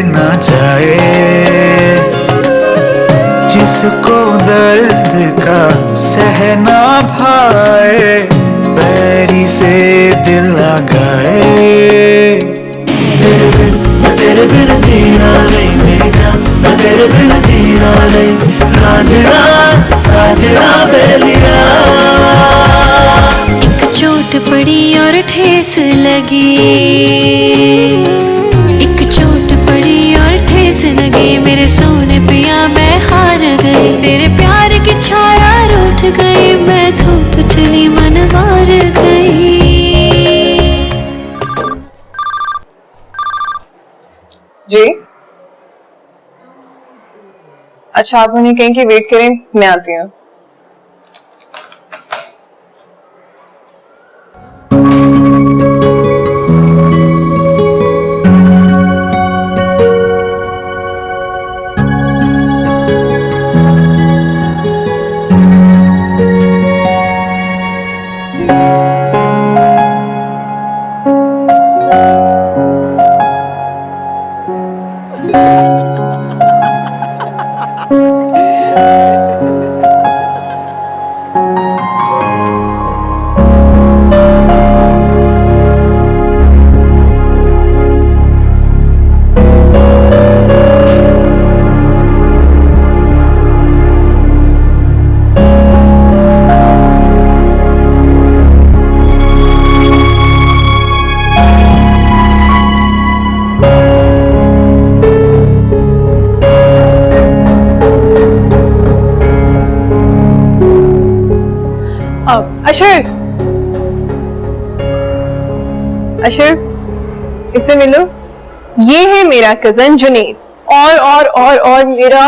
ना जाए, जिसको दर्द का सहना भाए, बैरी से दिल लगाए। तेरे बिन जीना नहीं मेरी जान, तेरे बिन जीना नहीं, साजना साजना बेलिया। एक चोट पड़ी और ठेस लगी, एक चोट पड़ी और ठेस लगी, मेरे सोने पिया मैं हार गई, तेरे प्यार की छाया रूठ गई, मैं धूप चली मन वार गई। जी अच्छा, आप उन्हें कहें कि वेट करें, मैं आती हूँ। अशर, अशर, इससे मिलो। ये है मेरा कजन जुनैद और मेरा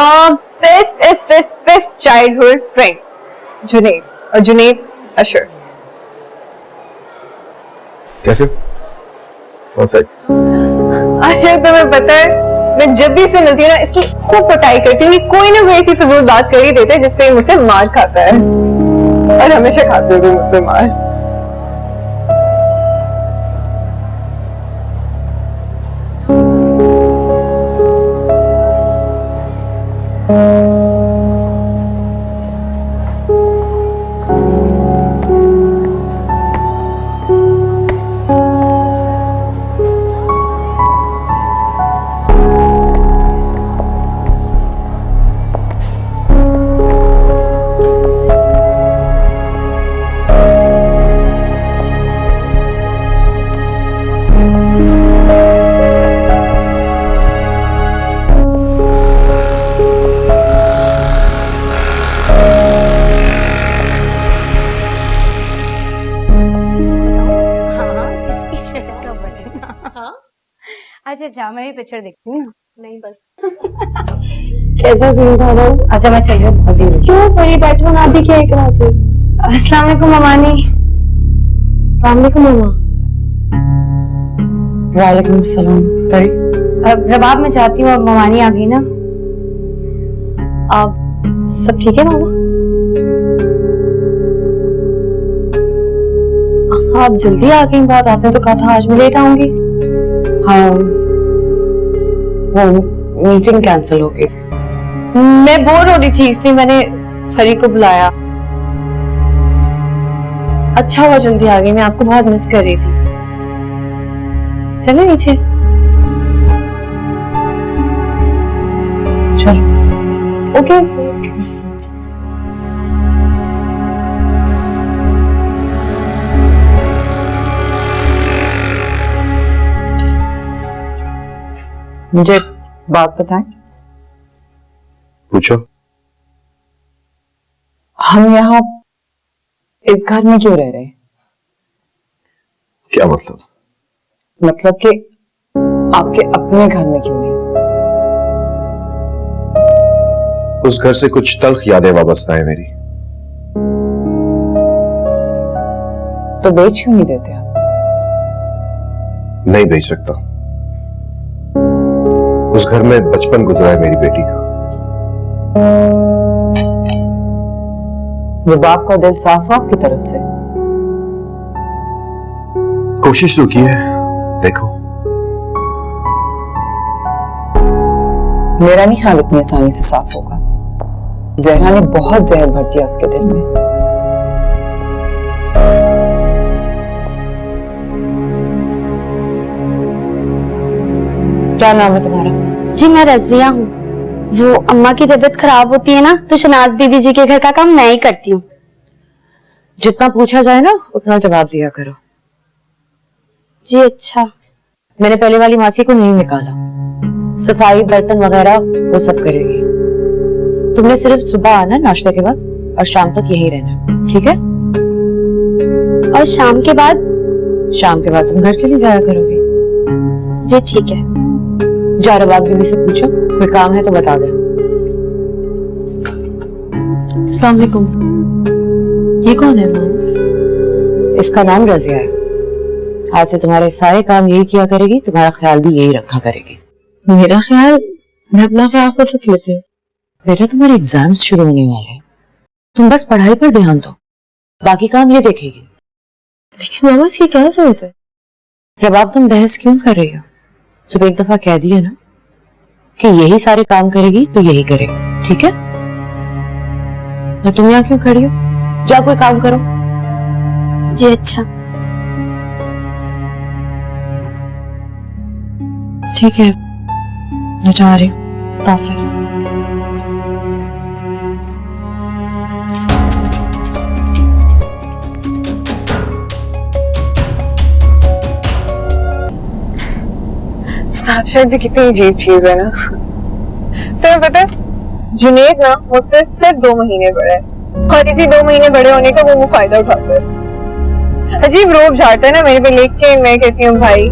बेस्ट चाइल्डहुड फ्रेंड जुनैद, और जुनैद अशर। कैसे? परफेक्ट। अशर, तुम्हें पता है मैं जब भी इससे मिलती हूँ ना, इसकी खूब पिटाई करती हूँ, कोई ना कोई ऐसी फिजूल बात कर ही देते हैं जिसपे मुझसे मार खाता है, और हमेशा खाते हो मुझसे मार। अच्छा जा, मैं भी पिक्चर देखती हूँ। नहीं बस कैसा सीन था वो? अच्छा मैं चलिए, बहुत देर हो क्यों सॉरी, बैठो ना, अभी क्या कराते? अस्सलाम वालेकुम ममानी। वालेकुम मामा। वालेकुम सलाम। रबाब मैं चाहती हूँ, अब ममानी आ गई ना। आप सब ठीक है मामा? आप जल्दी आ गई, बहुत आपने तो कहा था आज मैं लेट आऊंगी। हाँ वो मीटिंग कैंसिल हो गई। मैं बोर हो रही थी इसलिए मैंने फरी को बुलाया। अच्छा हुआ जल्दी आ गई, मैं आपको बहुत मिस कर रही थी। चलो नीचे। चलो। ओके। मुझे बात बताएं। पूछो। हम यहाँ इस घर में क्यों रह रहे हैं? क्या मतलब? मतलब कि आपके अपने घर में क्यों नहीं? उस घर से कुछ तल्ख यादें वाबस्ता है मेरी। तो बेच क्यों नहीं देते आप? नहीं बेच सकता। उस घर में बचपन गुजरा है मेरी बेटी का। वो बाप का दिल साफ हो आपकी तरफ से? कोशिश तो की है, देखो। मेरा नहीं ख्याल इतनी आसानी से साफ होगा। जहरा ने बहुत जहर भर दिया उसके दिल में। क्या नाम है तुम्हारा? जी मैं रजिया हूँ। वो अम्मा की तबीयत खराब होती है ना, तो शनाज बीबी जी के घर का काम मैं ही करती हूँ। जितना पूछा जाए ना उतना जवाब दिया करो। जी अच्छा। मैंने पहले वाली मासी को नहीं निकाला, सफाई बर्तन वगैरह वो सब करेगी। तुमने सिर्फ सुबह आना नाश्ते के बाद और शाम तक यहीं रहना, ठीक है? और शाम के बाद? शाम के बाद तुम घर चली जाया करोगी। जी ठीक है। जा रबाब बीवी से पूछो, कोई काम है तो बता दे। अस्सलाम वालेकुम। ये कौन है माँ? इसका नाम रजिया है। आज से तुम्हारे सारे काम यही किया करेगी, तुम्हारा ख्याल भी यही रखा करेगी। मेरा ख्याल? मैं अपना ख्याल खुद रख लेती हूँ। बेटा तुम्हारे एग्जाम्स शुरू होने वाले हैं, तुम बस पढ़ाई पर ध्यान दो, बाकी काम ये देखेगी। लेकिन मामा इसकी क्या जरूरत है? रबाब तुम बहस क्यों कर रही हो? जब एक दफा कह दिया ना कि यही सारे काम करेगी तो यही करेगी, ठीक है? और तुम यहाँ क्यों खड़ी हो? जाओ कोई काम करो। जी अच्छा। ठीक है, मैं जा रही हूँ ऑफिस। स्नैपचैट भी कितनी अजीब चीज है ना। तुम्हें पता है जुनेद ना मुझसे सिर्फ 2 महीने बड़े है और इसी 2 महीने बड़े होने का वो फायदा उठाते हैं। अजीब रोब झाड़ता है ना मेरे पे, लेकिन मैं कहती हूँ भाई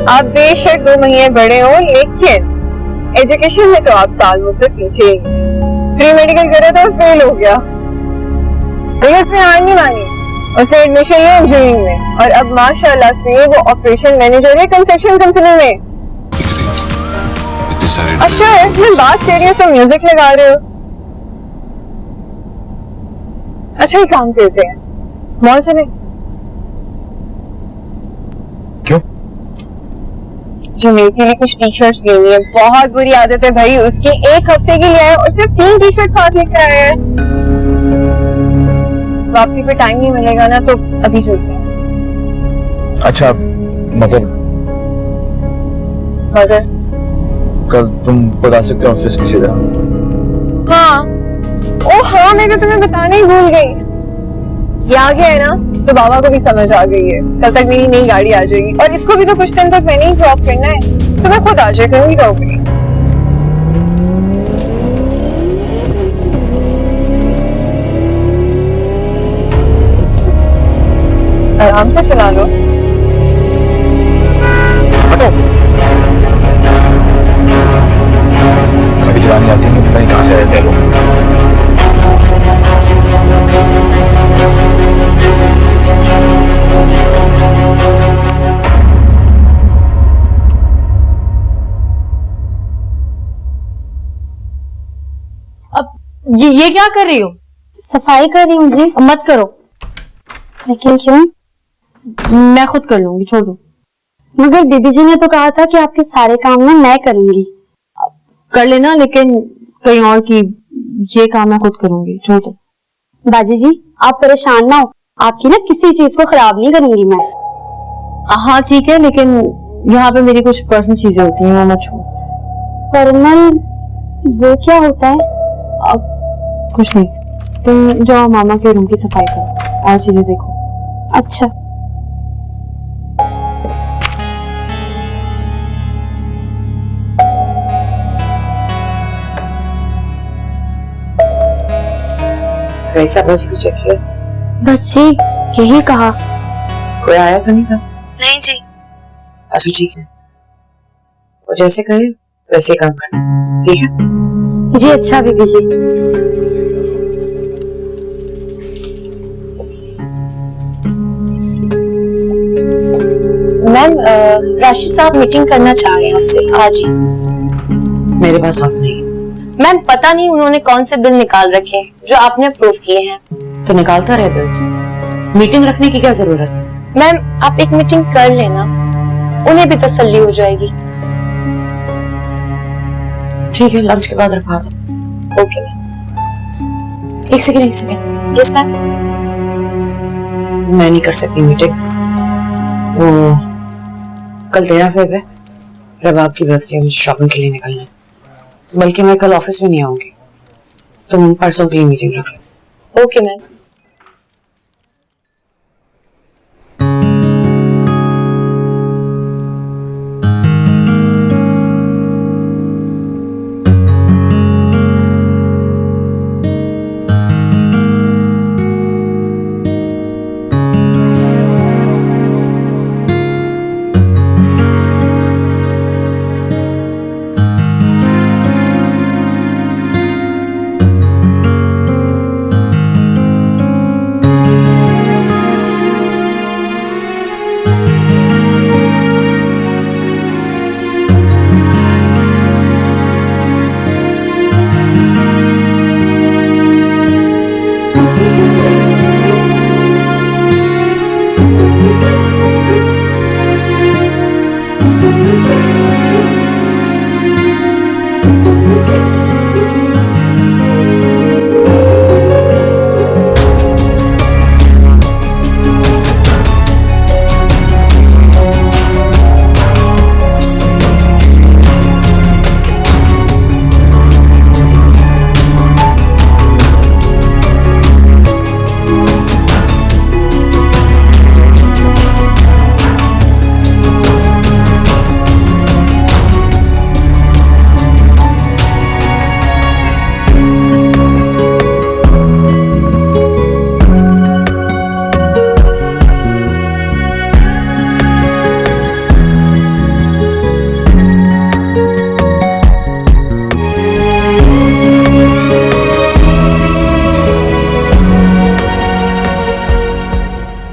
आप बेशक 2 महीने बड़े हो, लेकिन एजुकेशन में तो आप साल मुझसे पीछे ही। प्री मेडिकल करा तो फेल हो गया, लेकिन उसने हार नहीं मानी। उसने एडमिशन लिया इंजीनियरिंग में और अब माशाल्लाह से वो ऑपरेशन मैनेजर है कंस्ट्रक्शन कंपनी में। अच्छा मैं बात कर रही हूँ तो म्यूजिक लगा रहे हो। अच्छा ही काम करते हैं, मॉल चले। क्यों? जुनेद के लिए कुछ टी शर्ट्स लेनी है। बहुत बुरी आदत है भाई उसकी, 1 हफ्ते के लिए आया और सिर्फ 3 टी शर्ट साथ लेकर आया है। वापसी पे टाइम नहीं मिलेगा ना तो अभी चलते हैं। अच्छा मगर कल तुम बता सकते हो ऑफिस किसी तरह? हाँ। ओ हाँ, मैं तो तुम्हें बताने ही भूल गई। ये आ गया है ना तो बाबा को भी समझ आ गई है। कल तक मेरी नई गाड़ी आ जाएगी और इसको भी तो कुछ दिन तक मैंने ही ड्रॉप करना है, तो मैं खुद आ जाया करूंगी ड्रॉप के लिए। आराम से चला लो। गाड़ी चलानी आती है, पता नहीं कहाँ से रहते हैं लोग। अब ये क्या कर रही हो? सफाई कर रही हूँ जी। मत करो। लेकिन क्यों? मैं खुद कर लूंगी, छोड़ दो। मगर बीबी जी ने तो कहा था कि आपके सारे काम ना मैं करूंगी। कर लेना, लेकिन कहीं और की ये काम मैं खुद करूंगी, छोड़ दो। बाजी जी आप परेशान ना हो, आपकी ना किसी चीज को खराब नहीं करूंगी मैं। हाँ ठीक है, लेकिन यहाँ पे मेरी कुछ पर्सनल चीजें होती हैं, वो मत छू। पर्सनल? वो क्या होता है? अब कुछ नहीं, तुम जाओ मामा के रूम की सफाई करो और चीजें देखो। अच्छा। रईसा बस भी चेक किया? बस जी यही कहा। कोई आया तो नहीं था? नहीं जी। अच्छा ठीक है, वो जैसे कहे वैसे काम करना, ठीक है? जी अच्छा बीबी जी। मैम राशि साहब मीटिंग करना चाह रहे हैं आपसे आज ही। मेरे पास वक्त नहीं। मैम पता नहीं उन्होंने कौन से बिल निकाल रखे हैं जो आपने अप्रूव किए हैं। तो निकालता रहे बिल्स, मीटिंग रखने की क्या जरूरत है? मैम आप एक मीटिंग कर लेना, उन्हें भी तसल्ली हो जाएगी। ठीक है, लंच के बाद रखवा दो। ओके एक सेकंड। Yes ma'am. मैं नहीं कर सकती मीटिंग। वो कल 13 फेब है, रबाब की बर्थडे, मुझे शॉपिंग के लिए निकलना है। बल्कि मैं कल ऑफिस में नहीं आऊंगी, तुम परसों के लिए मीटिंग रख लो। Okay ma'am.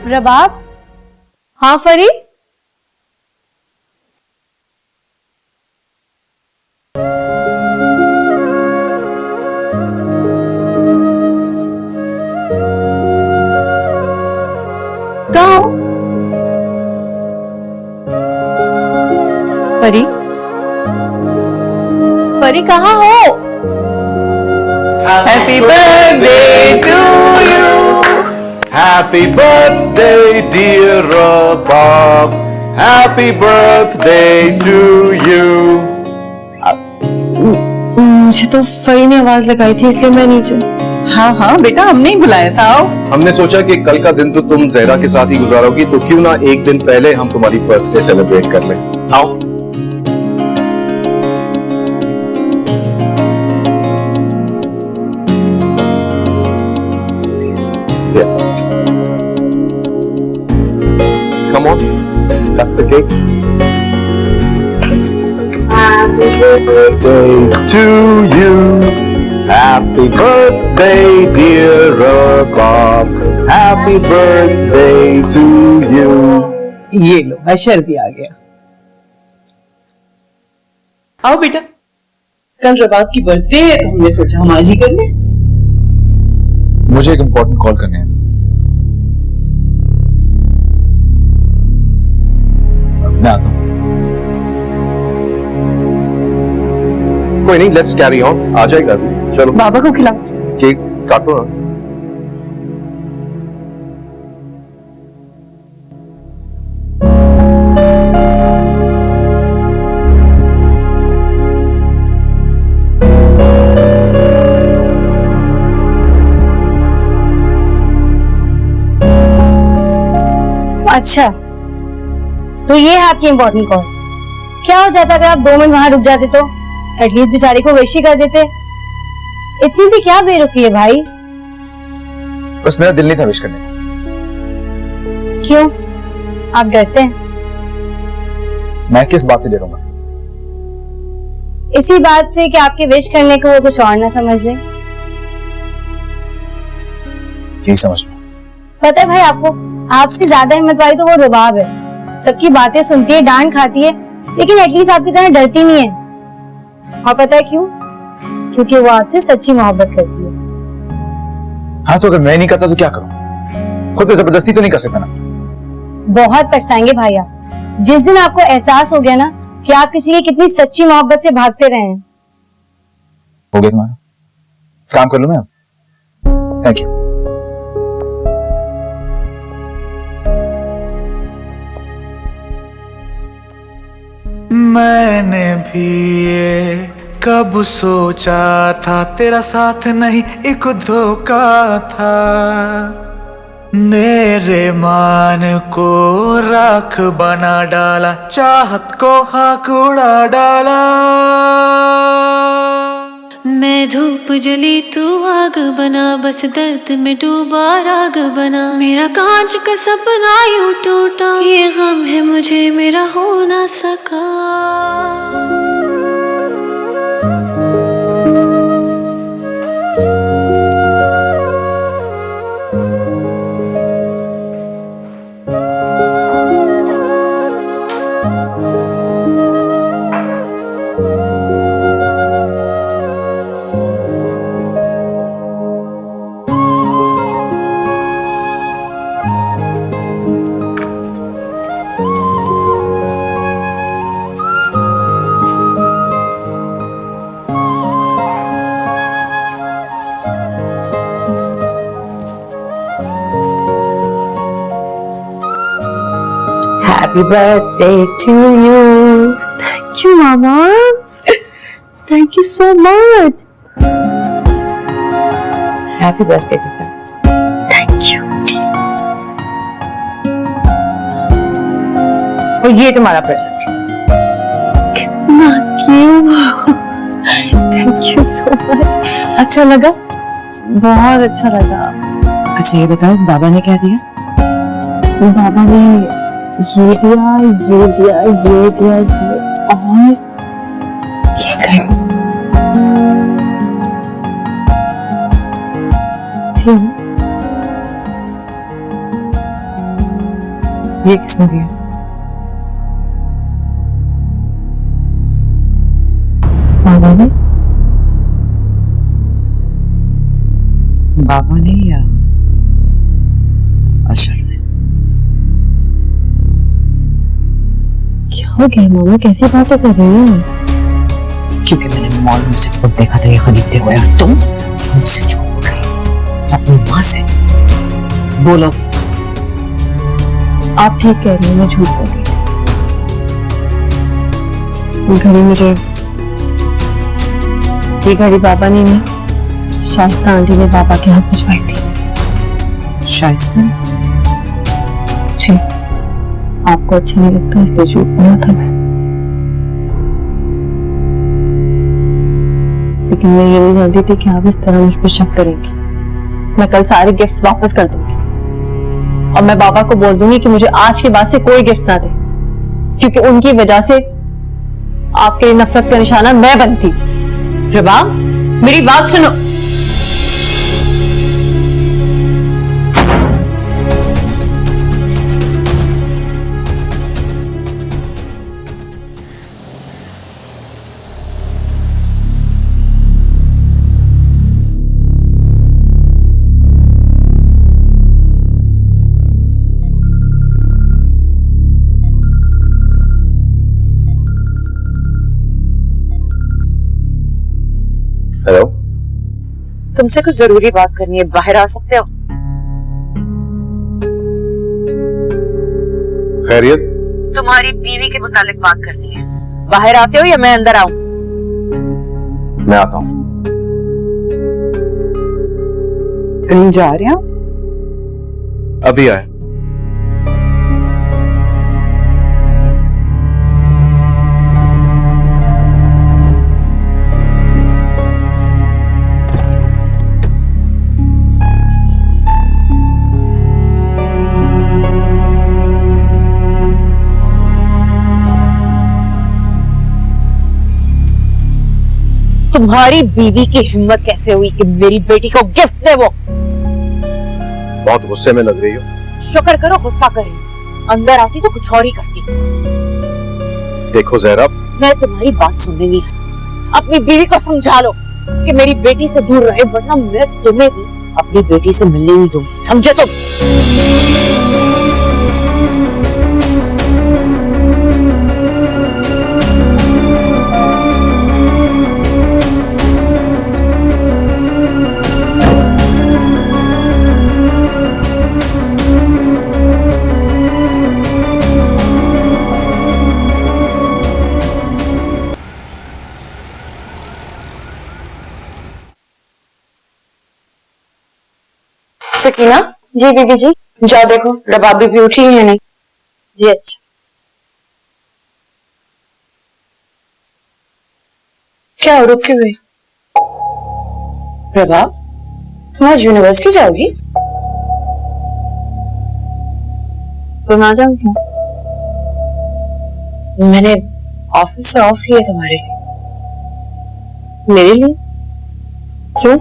रबाब। हाँ फरी। कहाँ हो? फरी, फरी कहाँ हो? Happy birthday to you. Happy birthday, dear Bob. Happy birthday to you. मुझे तो फरी ने आवाज लगाई थी इसलिए मैं नीचे। हाँ हाँ बेटा, हमने ही बुलाया था। आओ। हमने सोचा कि कल का दिन तो तुम जहरा के साथ ही गुजारोगी, तो क्यों ना एक दिन पहले हम तुम्हारी बर्थडे सेलिब्रेट कर लें। आओ। Come on, cut the cake. Happy birthday to you. Happy birthday, dear Bob. Happy birthday to you. ये लो, अशर भी आ गया। आओ बेटा, कल रबाब की बर्थडे है तो हमने सोचा हम आज ही कर लें। मुझे एक इम्पोर्टेंट कॉल करनी है। मैं आता हूँ। कोई नहीं, लेट्स कैरी ऑन। आ जाएगा अभी। चलो बाबा को खिलाओ। केक काटो ना। अच्छा, तो ये है आपकी इम्पोर्टेंट कॉल। क्या हो जाता अगर आप 2 मिनट वहां रुक जाते तो? एटलीस्ट बेचारी को विश ही कर देते। इतनी भी क्या बेरुखी है भाई? बस मेरा दिल नहीं था विश करने को। क्यों? आप डरते हैं? मैं किस बात से डरूंगा? इसी बात से कि आपके विश करने को वो कुछ और ना समझ ले। यही समझ लो। पता है भाई आपको, आपसे ज्यादा हिम्मत वाली तो वो रुबाब है। सबकी बातें सुनती है, डांट खाती है, लेकिन एटलीस्ट आपकी तरह डरती नहीं है। और पता है क्यों? क्योंकि वो आपसे सच्ची मोहब्बत करती है। हाँ, तो अगर मैं नहीं करता तो क्या करूं? खुद पे जबरदस्ती तो नहीं कर सकता ना। बहुत पछताएंगे भाई आप, जिस दिन आपको एहसास हो गया ना कि आप किसी की कितनी सच्ची मोहब्बत से भागते रहे हैं। हो गया तुम्हारा? काम कर लूं मैं अब? Thank you. मैंने भी ये कब सोचा था, तेरा साथ नहीं एक धोखा था। मेरे मान को राख बना डाला, चाहत को खाक उड़ा डाला। मैं धूप जली तू आग बना, बस दर्द में डूबा राग बना। मेरा कांच का सपना यूं टूटा, ये गम है मुझे मेरा हो ना सका। Happy birthday to you. Thank you, Mama. Thank you so much. Happy birthday बेटा। Thank you. और ये तुम्हारा present. Thank you. Thank you so much. अच्छा लगा? बहुत अच्छा लगा। अच्छा ये बताओ बाबा ने क्या दिया? बाबा ने ये दिया, ये दिया, ये दिया, ये और ये कर। ये किसने दिया? बाबा ने। बाबा ने या अशर ने? क्या हो गया मामा, कैसी बातें कर रही हैं? क्योंकि मैंने मॉल में से खुद देखा था ये खरीदते हुए, और तुम मुझसे झूठ बोल रही हो अपनी माँ से। बोलो। आप ठीक कह रही हैं, मैं झूठ बोल रही हूँ। घड़ी मुझे, ये घड़ी बाबा ने नहीं, शाइस्ता आंटी ने पापा के हाथ भिजवाई थी। शाइस्ता? जी, आपको अच्छा नहीं लगता इसलिए झूठ बोला था मैं। लेकिन मैं ये नहीं जानती थी कि आप इस तरह मुझ पर शक करेंगी। मैं कल सारे गिफ्ट्स वापस कर दूंगी और मैं बाबा को बोल दूंगी कि मुझे आज के बाद से कोई गिफ्ट ना दे, क्योंकि उनकी वजह से आपके लिए नफरत का निशाना मैं बनती। प्रभा मेरी बात सुनो। हेलो, तुमसे कुछ जरूरी बात करनी है, बाहर आ सकते हो? खैरियत? तुम्हारी बीवी के मुतालिक बात करनी है, बाहर आते हो या मैं अंदर आऊं? मैं आता हूं। कहीं जा रहे हो? अभी आए। तुम्हारी बीवी की हिम्मत कैसे हुई कि मेरी बेटी को गिफ्ट दे? वो बहुत गुस्से में लग रही हो। शुक्र करो गुस्सा कर रही हूं, अंदर आती तो कुछ और ही करती। देखो ज़हरा, मैं तुम्हारी बात सुनने नहीं आई। अपनी बीवी को समझा लो कि मेरी बेटी से दूर रहे, वरना मैं तुम्हें भी अपनी बेटी से मिलने नहीं दूंगी, समझे तुम? सकीना, जी बीबी जी। जाओ देखो रबाब भी उठी है नहीं। जी अच्छा। क्या रुक क्यों गई? रबाब, तुम आज यूनिवर्सिटी जाओगी? तो ना जाऊं क्या? मैंने ऑफिस से ऑफ लिया तुम्हारे लिए। मेरे लिए? क्यों?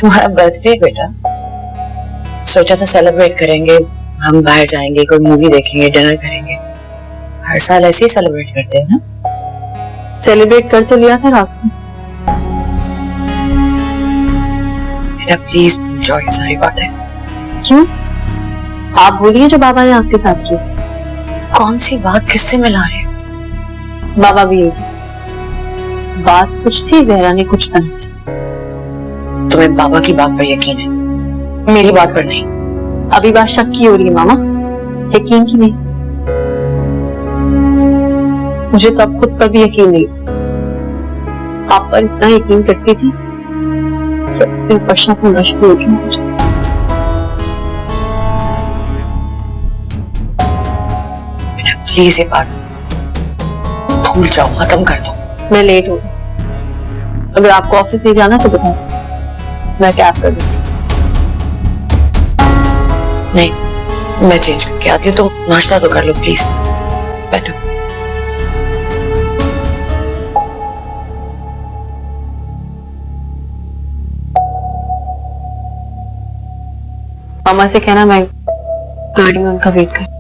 तुम्हारा बर्थडे बेटा, सोचा था सेलिब्रेट करेंगे, हम बाहर जाएंगे, कोई मूवी देखेंगे, डिनर करेंगे। हर साल ऐसे ही सेलिब्रेट करते हैं ना। सेलिब्रेट कर तो लिया था रात को। बेटा प्लीज भूल जाओ ये सारी बातें। क्यों? आप बोलिए जो बाबा ने आपके साथ की। कौन सी बात किससे मिला रहे हो? बाबा भी यही कहते। बात कुछ थी, जहरा ने कुछ बना। तुम्हें बाबा की बात पर यकीन है, मेरी बात पर नहीं। अभी बात शक की हो रही है मामा, यकीन की नहीं। मुझे तो अब खुद पर भी यकीन नहीं। आप पर इतना यकीन करती थी कि अपने पश्चात होना शुरू हो गया मुझे। बेटा प्लीज ये बात भूल जाओ, खत्म कर दो। मैं लेट हो गई। अगर आपको ऑफिस नहीं जाना तो बता दो, मैं कैब कर देती। नहीं, मैं चेंज करके आती हूँ, तो नाश्ता तो कर लो प्लीज। बैठो। मामा से कहना मैं गाड़ी में उनका वेट कर।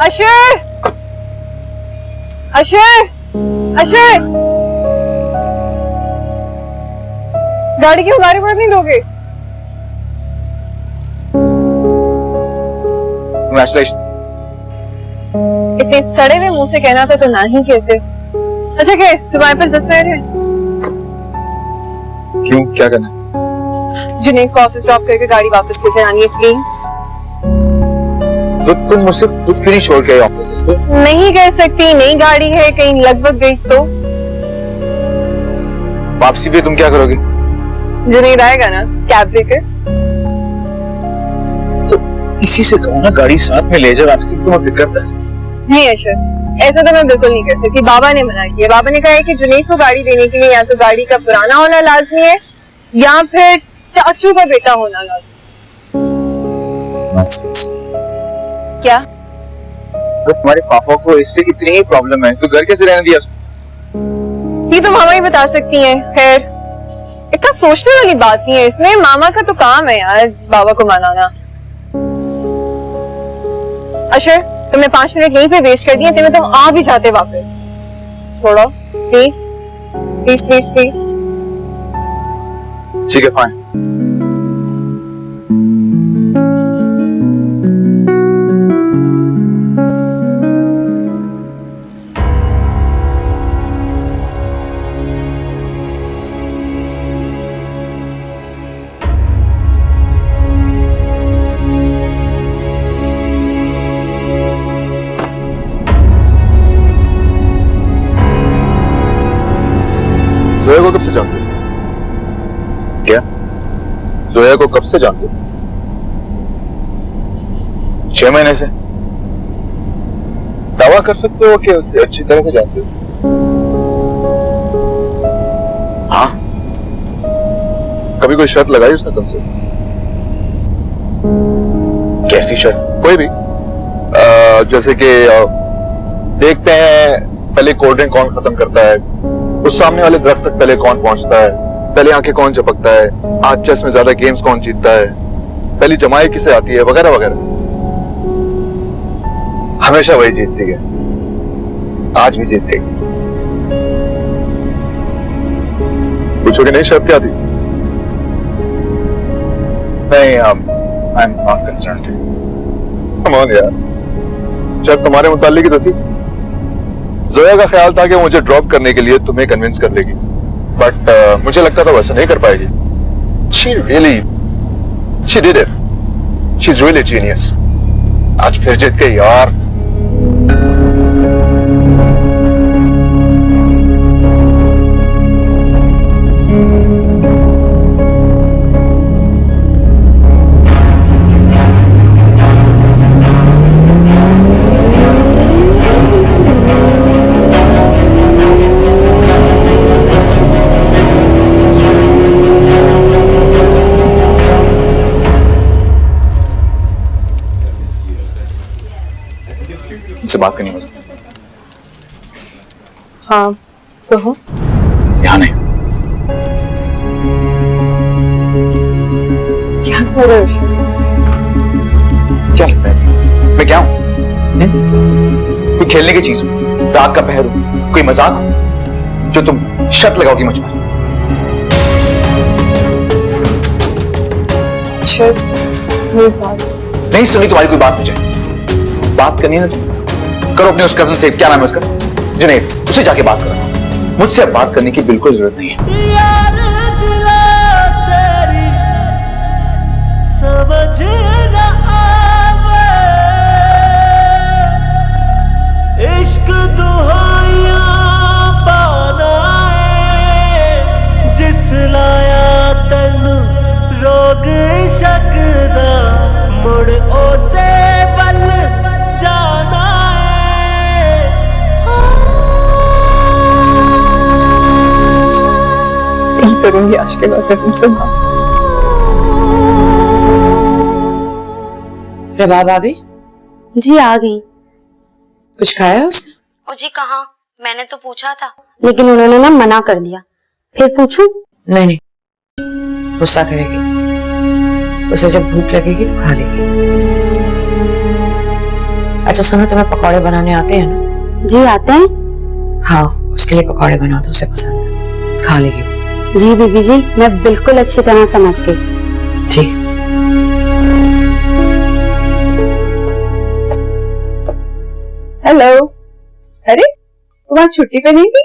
अशर, अशर, अशर, गाड़ी क्यों हमारे पास नहीं दोगे? Congratulations. इतने सड़े हुए मुंह से कहना था तो ना ही कहते। अच्छा क्या तुम्हारे पास 10 मिनट है? क्यों, क्या करना है? जुनैद को ऑफिस ड्रॉप करके गाड़ी वापस लेकर आनी है प्लीज। तो तुम मुझसे खुद क्यों नहीं छोड़ के आई ऑफिस पे? नहीं कर सकती, नई गाड़ी है, कहीं लगभग गई तो। वापसी पे तुम क्या करोगे? जुनैद आएगा ना कैब लेकर। तो इसी से कहो ना गाड़ी साथ में ले जाओ, वापसी पे तुम्हें पिक करता है। नहीं अशर, ऐसा तो मैं बिल्कुल नहीं कर सकती। बाबा ने मना किया। बाबा ने कहा है कि जुनैद को गाड़ी देने के लिए या तो गाड़ी का पुराना होना लाजमी है या फिर चाचू का बेटा होना लाजमी। क्या? तो तुम्हारे पापा को इससे इतनी ही प्रॉब्लम है तो घर कैसे रहने दिया? ये तो मामा ही बता सकती हैं। खैर इतना सोचने वाली बात नहीं है इसमें, मामा का तो काम है यार बाबा को मनाना। अशर तुमने 5 मिनट यहीं पे वेस्ट कर दिए थे, तुम आ भी जाते वापस। छोड़ो प्लीज प्लीज प्लीज प्लीज। ठीक है फाइन। जोया को कब से जानते हो? क्या? जोया को कब से जानते हो? 6 महीने से। दावा कर सकते हो कि उसे अच्छी तरह से जानते हो? हाँ। कभी कोई शर्त लगाई उसने तुमसे? कैसी शर्त? कोई भी। जैसे कि देखते हैं पहले कोल्ड ड्रिंक कौन खत्म करता है, उस सामने वाले दरख्त तक पहले कौन पहुंचता है, पहले आंखें कौन झपकता है, आज चेस में ज्यादा गेम्स कौन जीतता है, पहली जमाई किसे आती है, वगैरह वगैरह। हमेशा वही जीतती है, आज भी जीत गई। पूछोगे नहीं शर्त क्या थी? नहीं, I am not concerned. Come on यार, शर्त तुम्हारे मुताल्लिक ही तो थी। जोया का ख्याल था कि मुझे ड्रॉप करने के लिए तुम्हें कन्विंस कर लेगी, बट मुझे लगता था वैसा नहीं कर पाएगी. She did it. She's really genius. आज फिर जीत गई यार. से बात करनी होगी. हाँ कहो. यहाँ नहीं. क्या हो रहा है? क्या लगता है मैं क्या हूँ? कोई खेलने की चीज हूँ? रात का पहर हूँ? कोई मजाक हूँ जो तुम शर्त लगाओगी मुझ पर? शर्त? मेरी बात नहीं सुनी तुम्हारी कोई बात. मुझे बात करनी है ना, तुम करो अपने उस कजन से. क्या नाम है उसका? जुनैद. उसे जाके बात करो. मुझसे बात करने की बिल्कुल जरूरत नहीं है. यार दिला तेरी समझ न आवे, इश्क दुहाइयां बनाए, जिस लाया तन रोग इश्क दा, मुड़ ओसे वल जाना. यही करूंगी आज के बाद मैं तुमसे बात. रबाब आ गई? जी आ गई. कुछ खाया उसने? ओ जी कहाँ, मैंने तो पूछा था लेकिन उन्होंने ना मना कर दिया. फिर पूछूं? नहीं नहीं, गुस्सा करेगी. उसे जब भूख लगेगी तो खा लेगी. अच्छा सुनो, तुम्हें पकौड़े बनाने आते हैं ना? जी आते हैं. हाँ, उसके लिए पकौड़े बना दो, उसे पसंद है, खा लेगी. जी बीबी जी, मैं बिल्कुल अच्छी तरह समझ गई. ठीक. हेलो. अरे तुम आज छुट्टी पे नहीं थी?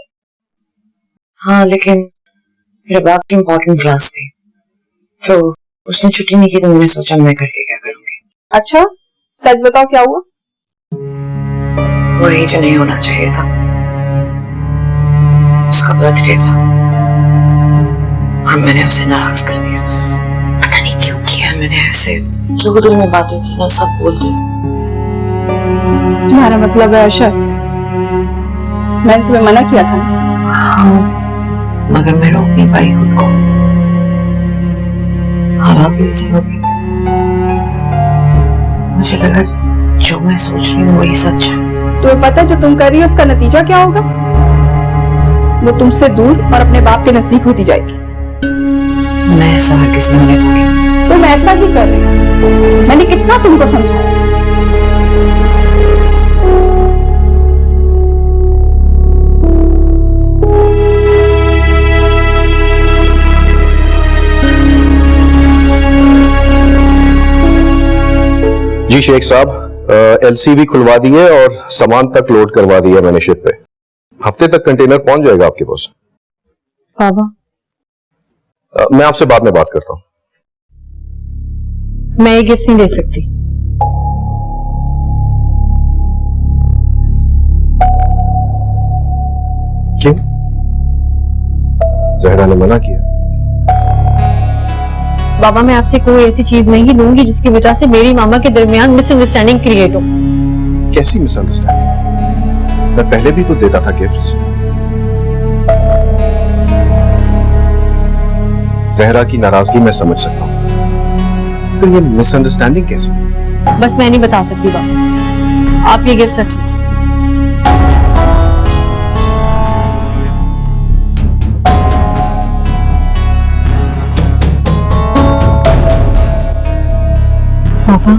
हाँ, लेकिन रबाब की इम्पोर्टेंट क्लास थी तो उसने छुट्टी नहीं की, तो मैंने सोचा मैं करके क्या करूंगी. अच्छा सच बताओ क्या हुआ? वही जो नहीं होना चाहिए था. उसका बर्थडे था और मैंने उसे नाराज कर दिया. पता नहीं क्यों किया मैंने ऐसे. जो दिल में बातें थी ना सब बोल दी. तुम्हारा मतलब है अरशद, मैंने तुम्हें मना किया था? हाँ, मगर मैं रोक नहीं पाई खुद को. हालात ही ऐसे हो गए. मुझे लगा जो मैं सोच रही हूँ वही सच है. तुम्हें पता है जो तुम कर रही हो उसका नतीजा क्या होगा? वो तुमसे दूर और अपने बाप के नजदीक होती जाएगी. मैं ऐसा हर किसी ने होने दूंगी. तुम ऐसा ही कर रही हो. मैंने कितना तुमको समझाया. जी शेख साहब, एलसीवी खुलवा दी है और सामान तक लोड करवा दिया मैंने शिप पे. हफ्ते तक कंटेनर पहुंच जाएगा आपके पास. बाबा मैं आपसे बाद में बात करता हूं. मैं ये गिफ्ट नहीं दे सकती. क्यों? जहरा ने मना किया? बाबा मैं आपसे कोई ऐसी चीज नहीं लूंगी जिसकी वजह से मेरी मामा के दरमियान मिसअंडरस्टैंडिंग क्रिएट हो. कैसी मिसअंडरस्टैंडिंग? मैं पहले भी तो देता था गिफ्ट्स. जहरा की नाराजगी मैं समझ सकता हूं, तो ये मिसअंडरस्टैंडिंग कैसी? बस मैं नहीं बता सकती बाबा. आप ये गिफ्ट रखिए. पापा,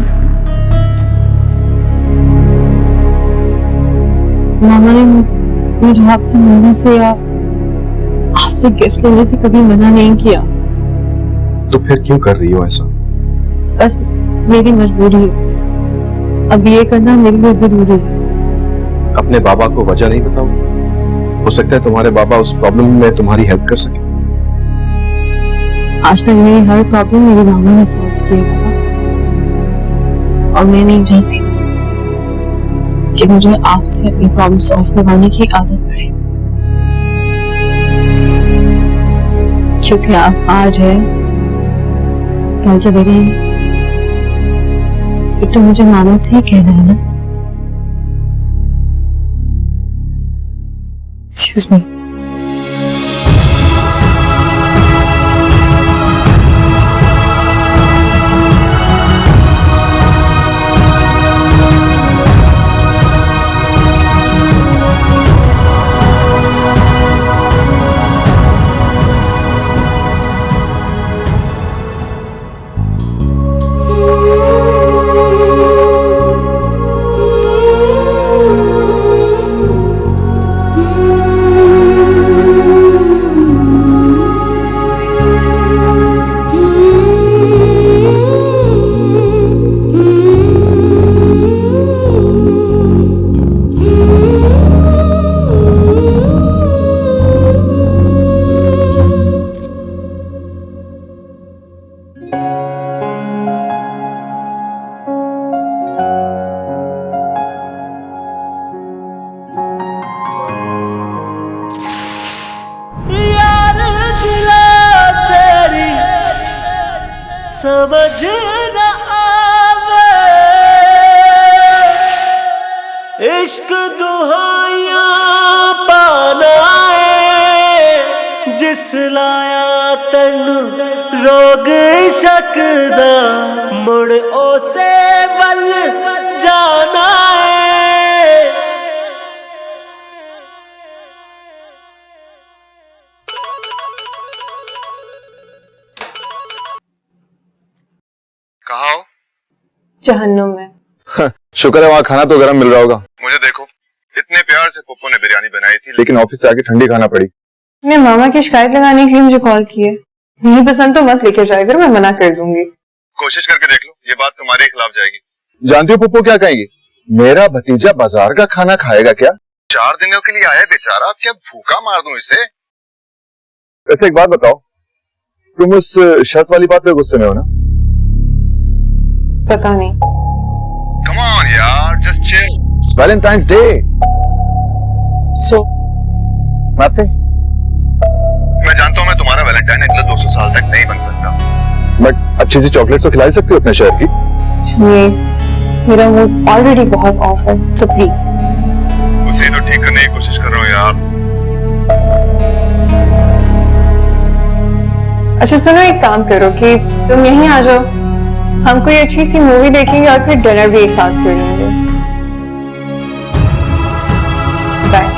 मामा ने मुझे आपसे मिलने से या आपसे गिफ्ट लेने से कभी मना नहीं किया. तो फिर क्यों कर रही हो ऐसा? बस मेरी मजबूरी है. अब ये करना मेरे लिए जरूरी है. अपने बाबा को वजह नहीं बताओ? हो सकता है तुम्हारे बाबा उस प्रॉब्लम में तुम्हारी हेल्प कर सके. आज तक मेरी हर प्रॉब्लम मेरी मामा ने सॉल्व की है बाबा, और मैं नहीं चाहती कि मुझे आपसे अपनी प्रॉब्लम सॉल्व करवाने की आदत पड़े, क्योंकि आप आज है कल चले जाएंगे। ये तो मुझे मामा से ही कहना है ना। Excuse me. यार दिला तेरी समझ न आवे, इश्क दुहाइयां पाना है जिस लाया तन रोग शक दा, मुड़ ओसे वल जाना है। कहाँ हो? जहन्नुम में। शुक्र है वहाँ खाना तो गर्म मिल रहा होगा। मुझे देखो, इतने प्यार से पप्पू ने बिरयानी बनाई थी, लेकिन ऑफिस से आके ठंडी खाना पड़ी। ने मामा की शिकायत लगाने के लिए मुझे कॉल की है। नहीं पसंद तो मत लेके जाया कर, मैं मना कर दूंगी। कोशिश करके देख लो, ये बात तुम्हारे खिलाफ जाएगी। जानती हो पप्पू क्या कहेंगी? मेरा भतीजा बाजार का खाना खाएगा क्या? 4 दिनों के लिए आया बेचारा, क्या भूखा मार दूं इसे? वैसे एक बात बताओ, तुम उस शर्त वाली बात पे गुस्से में हो ना? पता नहीं। Come on यार, just chill. It's Valentine's Day. So Nothing. मैं जानता हूँ मैं तुम्हारा वैलेंटाइन अगले 200 साल तक नहीं बन सकता, बट अच्छी सी चॉकलेट तो खिला सकती हो अपने शहर की। जुनैद, मेरा मूड ऑलरेडी बहुत ऑफ है, सो प्लीज। उसे तो ठीक करने की कोशिश कर रहा हूँ यार। अच्छा सुनो, एक काम करो कि तुम यहीं आ जाओ, हम कोई अच्छी सी मूवी देखेंगे और फिर डिनर भी एक साथ कर लेंगे। बाय।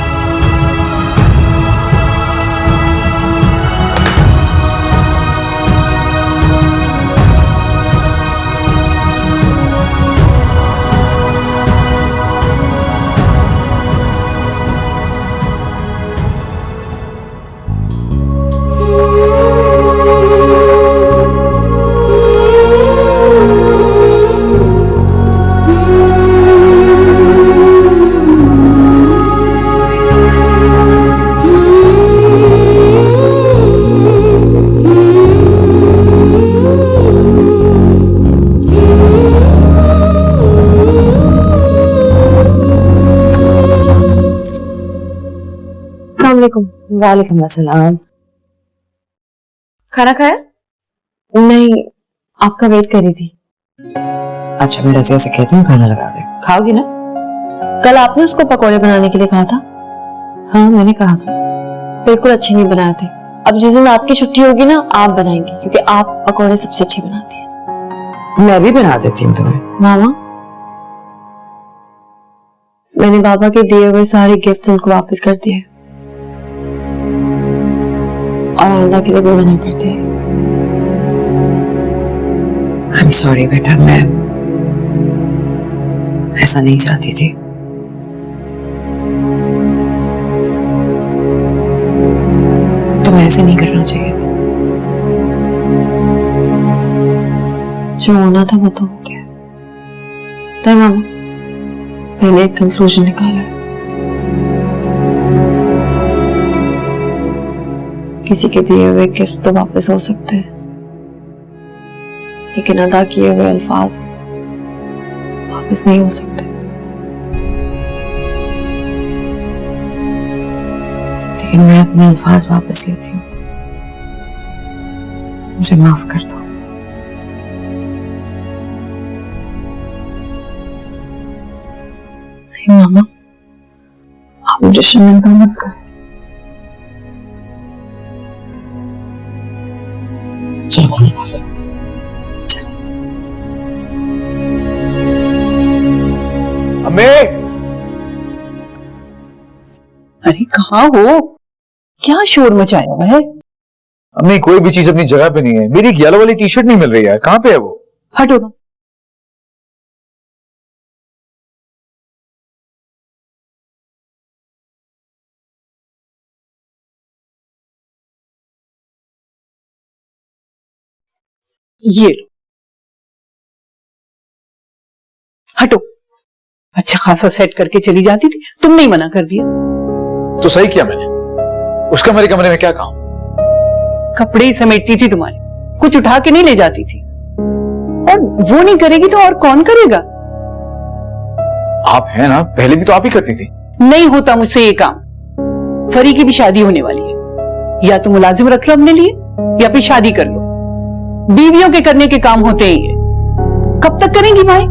वालेकुम अस्सलाम। खाना खाया? नहीं, आपका वेट करी थी। अच्छा, मैं रजिया से कहती हूँ खाना लगा दे। खाओगी ना? कल आपने उसको पकौड़े बनाने के लिए कहा था। हाँ, मैंने कहा था। बिल्कुल अच्छे नहीं बनाए थे। अब जिस दिन आपकी छुट्टी होगी ना, आप बनाएंगे, क्योंकि आप पकौड़े सबसे अच्छे बनाती हैं। मैं भी बना देती हूँ तुम्हें। मामा, मैंने बाबा के दिए हुए सारे गिफ्ट्स उनको वापस कर दिए, और आइंदा के लिए भी मना करते हैं। I'm sorry बेटा, मैं ऐसा नहीं चाहती थी। तुम्हें ऐसे नहीं करना चाहिए था। जो होना था वो तो हो गया। तो मामा, मैंने एक कंक्लूजन निकाला है। किसी के दिए हुए गिफ्ट तो वापस हो सकते हैं, लेकिन अदा किए हुए अल्फाज वापस नहीं हो सकते। लेकिन मैं अपने अल्फाज वापस लेती हूँ, मुझे माफ कर दो। नहीं मामा, आप मुझे शर्मिंदा मत करें। चलो अम्मी, अरे कहाँ हो? क्या शोर मचाया हुआ है? अम्मी कोई भी चीज अपनी जगह पे नहीं है। मेरी एक येलो वाली टी शर्ट नहीं मिल रही है, कहाँ पे है वो? हटो तुम। ये लो, हटो। अच्छा खासा सेट करके चली जाती थी, तुमने ही मना कर दिया। तो सही किया मैंने, उसका मेरे कमरे में क्या काम? कपड़े ही समेटती थी तुम्हारे, कुछ उठा के नहीं ले जाती थी। और वो नहीं करेगी तो और कौन करेगा? आप हैं ना, पहले भी तो आप ही करती थी। नहीं होता मुझसे ये काम। फरी की भी शादी होने वाली है, या तो मुलाजिम रख लो अपने लिए या फिर शादी कर लो। बीवियों के करने के काम होते हैं ये। कब तक करेंगी माए?